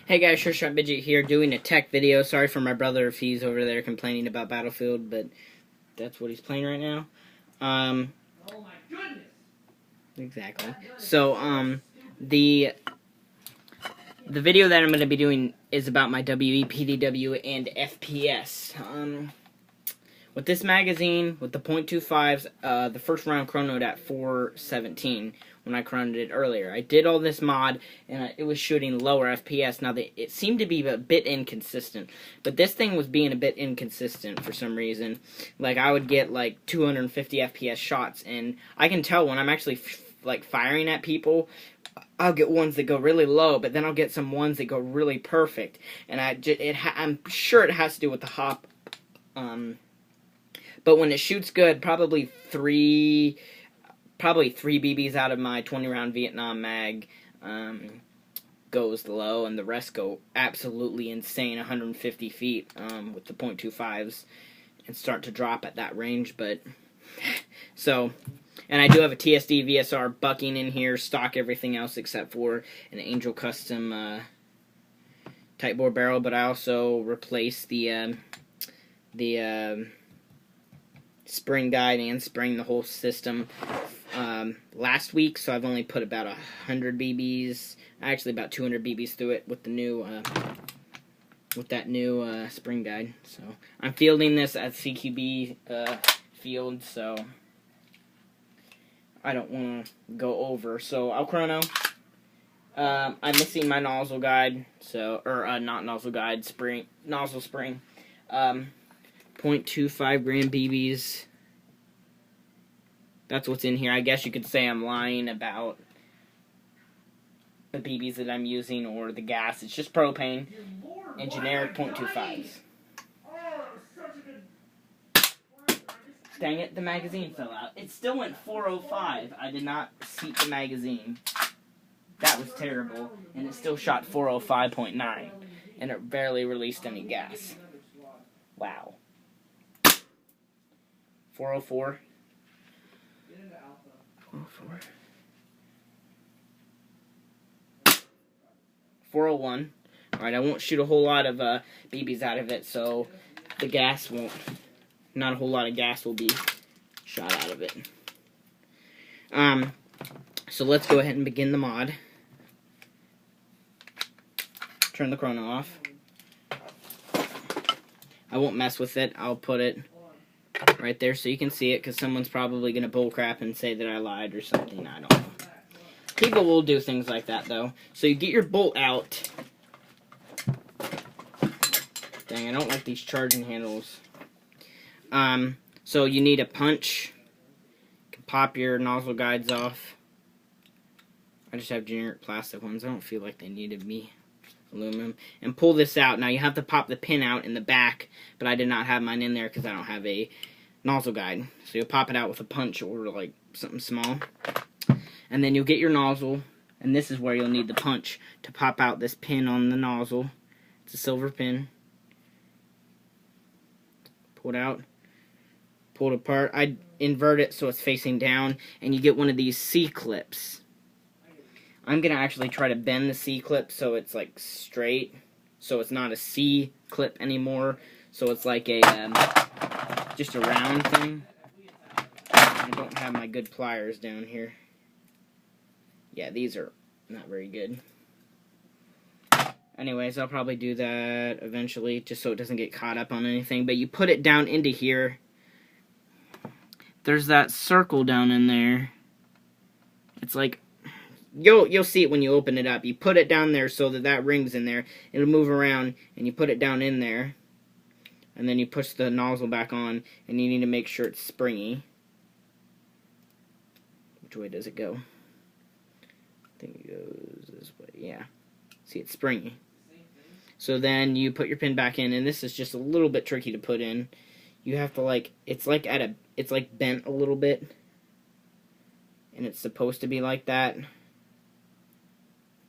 Hey guys, Sure Shot Midget here doing a tech video. Sorry for my brother if he's over there complaining about Battlefield, but that's what he's playing right now. Oh my goodness! Exactly. So, the video that I'm going to be doing is about my WE, PDW, and FPS. With this magazine, with the .25s, the first round chronoed at 417 when I chronoed it earlier. I did all this mod, and it was shooting lower FPS. Now, it seemed to be a bit inconsistent, but this thing was being a bit inconsistent for some reason. Like, I would get, like, 250 FPS shots, and I can tell when I'm actually, firing at people, I'll get ones that go really low, but then I'll get some ones that go really perfect. And I'm sure it has to do with the hop, but when it shoots good, probably three BBs out of my 20-round Vietnam mag goes low, and the rest go absolutely insane, 150 feet with the .25s, and start to drop at that range. But so, and I do have a TSD VSR bucking in here, stock everything else except for an Angel Custom tight bore barrel. But I also replaced the spring guide and spring the whole system last week, so I've only put about 100 BBs, actually about 200 BBs through it with the new with that new spring guide. So I'm fielding this at CQB field, so I don't want to go over. So I'll chrono. I'm missing my nozzle guide, so not nozzle guide, nozzle spring. 0.25 gram BBs. That's what's in here. I guess you could say I'm lying about the BBs that I'm using or the gas. It's just propane and generic .25s. Dang it, the magazine fell out. It still went 405. I did not seat the magazine. That was terrible. And it still shot 405.9. And it barely released any gas. Wow. 404. 404. 401. Alright, I won't shoot a whole lot of BBs out of it, so the gas won't, not a whole lot of gas will be shot out of it. So let's go ahead and begin the mod. Turn the chrono off. I won't mess with it. I'll put it right there so you can see it, because someone's probably going to bullcrap and say that I lied or something. I don't know. People will do things like that, though. So you get your bolt out. Dang, I don't like these charging handles. So you need a punch. You can pop your nozzle guides off. I just have generic plastic ones. I don't feel like they needed me aluminum. And pull this out. Now you have to pop the pin out in the back, but I did not have mine in there because I don't have a nozzle guide. So you'll pop it out with a punch or like something small. And then you'll get your nozzle, and this is where you'll need the punch to pop out this pin on the nozzle. It's a silver pin. Pull it out. Pull it apart. I invert it so it's facing down, and you get one of these C-clips. I'm going to actually try to bend the C-clip so it's like straight, so it's not a C-clip anymore, so it's like a just a round thing. I don't have my good pliers down here. Yeah, these are not very good. Anyways, I'll probably do that eventually, just so it doesn't get caught up on anything. But you put it down into here. There's that circle down in there. It's like, you'll see it when you open it up. You put it down there so that ring's in there. It'll move around, and you put it down in there. And then you push the nozzle back on, and you need to make sure it's springy. Which way does it go? I think it goes this way. Yeah. See, it's springy. So then you put your pin back in, and this is just a little bit tricky to put in. You have to it's like bent a little bit, and it's supposed to be like that.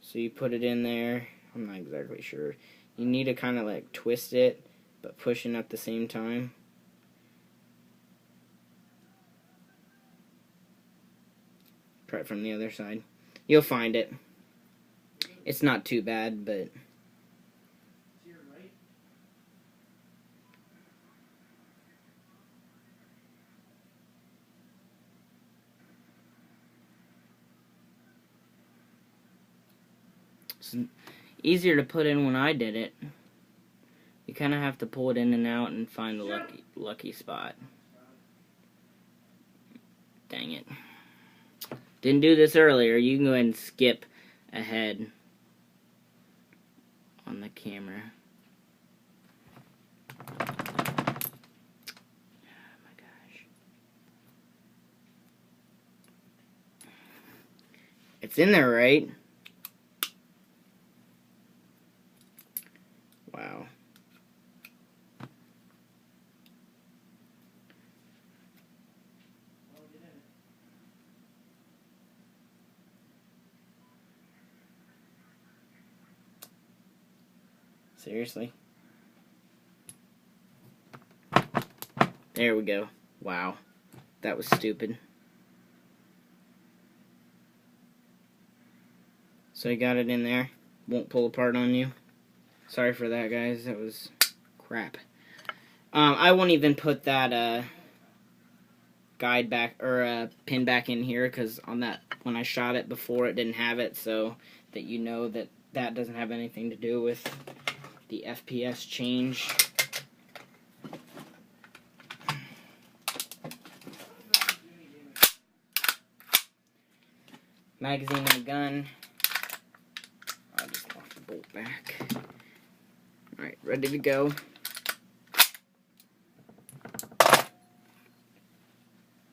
So you put it in there. I'm not exactly sure. You need to kind of twist it, but pushing at the same time. Try it from the other side. You'll find it. It's not too bad, but easier to put in when I did it. You kind of have to pull it in and out and find the lucky spot. Dang it. Didn't do this earlier. You can go ahead and skip ahead on the camera. Oh my gosh. It's in there, right? Wow. Seriously? There we go. Wow. That was stupid. So you got it in there. Won't pull apart on you. Sorry for that, guys. That was crap. I won't even put that guide back, or pin back in here, because on that, when I shot it before, it didn't have it, so that you know that that doesn't have anything to do with the FPS change. Magazine and the gun. I'll just lock the bolt back. Alright, ready to go.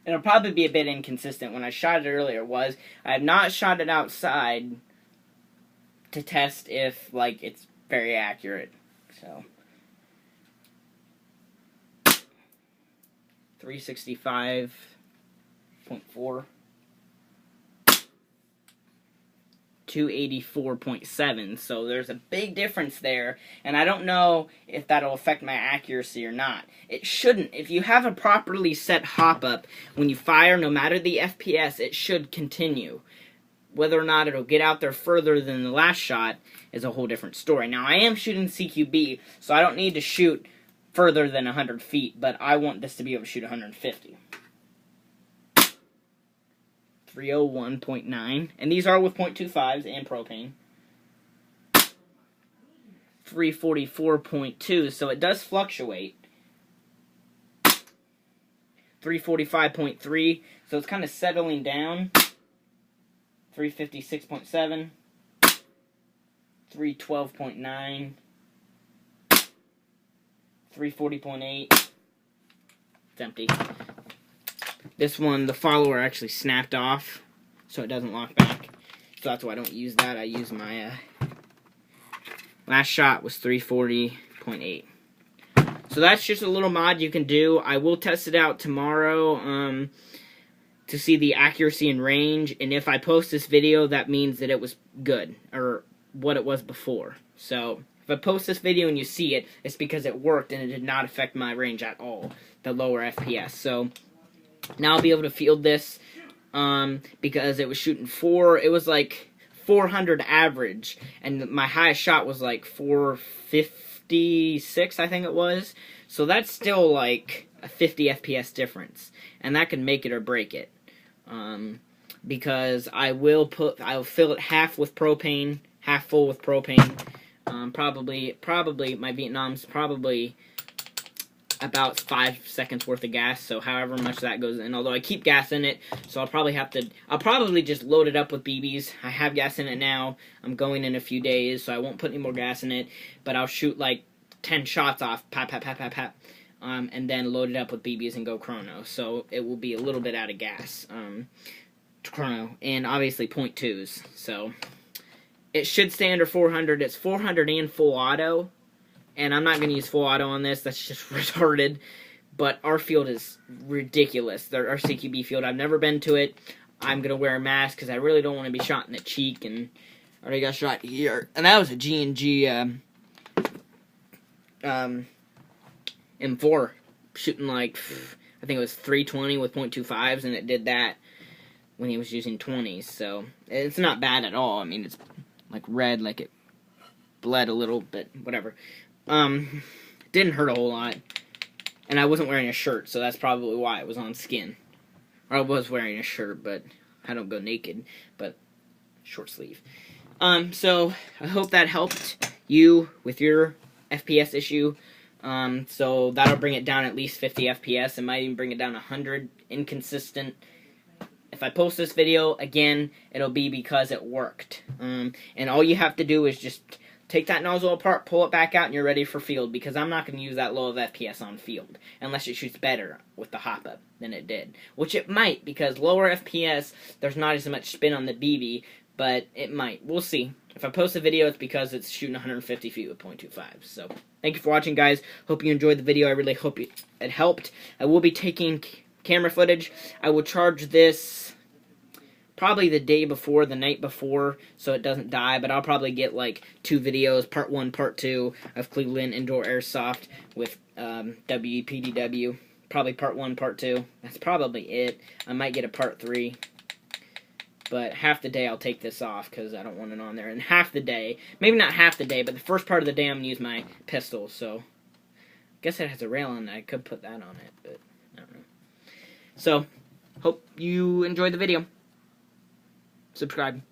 It'll probably be a bit inconsistent. When I shot it earlier, I have not shot it outside to test if, like, it's very accurate. So 365.4, 284.7. So there's a big difference there, and I don't know if that'll affect my accuracy or not. It shouldn't. If you have a properly set hop up, when you fire, no matter the FPS, it should continue. Whether or not it'll get out there further than the last shot is a whole different story. Now, I am shooting CQB, so I don't need to shoot further than 100 feet, but I want this to be able to shoot 150. 301.9, and these are with .25s and propane. 344.2, so it does fluctuate. 345.3, so it's kind of settling down. 356.7, 312.9, 340.8. It's empty. This one, the follower actually snapped off, so it doesn't lock back. So that's why I don't use that. I use my last shot was 340.8. So that's just a little mod you can do. I will test it out tomorrow to see the accuracy and range, and if I post this video, that means that it was good, or what it was before. So if I post this video and you see it, it's because it worked and it did not affect my range at all, the lower FPS. So now I'll be able to field this because it was shooting it was like 400 average, and my highest shot was like 456, I think it was. So that's still like a 50 FPS difference, and that can make it or break it. Because I'll fill it half with propane, half full with propane. Probably my Vietnam's probably about 5 seconds worth of gas, so however much that goes in, although I keep gas in it, so I'll probably just load it up with BBs. I have gas in it now. I'm going in a few days, so I won't put any more gas in it, but I'll shoot like 10 shots off, pap, pap, pap, pap, pap, and then load it up with BBs and go chrono, so it will be a little bit out of gas, chrono, and obviously .2s, so it should stay under 400. It's 400 and full auto, and I'm not going to use full auto on this. That's just retarded. But our field is ridiculous. Our CQB field, I've never been to it. I'm going to wear a mask because I really don't want to be shot in the cheek. And I already got shot here. And that was a G&G M4. Shooting like, I think it was 320 with .25s. And it did that when he was using 20s. So it's not bad at all. I mean, it's like red, like it bled a little bit, whatever. Didn't hurt a whole lot, and I wasn't wearing a shirt, so that's probably why it was on skin. Or I was wearing a shirt, but I don't go naked, but short sleeve. So I hope that helped you with your FPS issue. So that'll bring it down at least 50 FPS. It might even bring it down 100. Inconsistent. If I post this video again, it'll be because it worked. And all you have to do is just take that nozzle apart, pull it back out, and you're ready for field. Because I'm not going to use that low of FPS on field unless it shoots better with the hop up than it did, which it might, because lower FPS there's not as much spin on the BB. But it might. We'll see. If I post a video, it's because it's shooting 150 feet with .25. So, thank you for watching, guys. Hope you enjoyed the video. I really hope it helped. I will be taking camera footage. I will charge this probably the day before, the night before, so it doesn't die. But I'll probably get like 2 videos, part 1, part 2, of Cleveland Indoor Airsoft with PDW. Probably part 1, part 2. That's probably it. I might get a part 3. But half the day I'll take this off because I don't want it on there. And half the day, maybe not half the day, but the first part of the day I'm going to use my pistol. So, I guess it has a rail on it. I could put that on it, but I don't know. So, hope you enjoyed the video. Subscribe.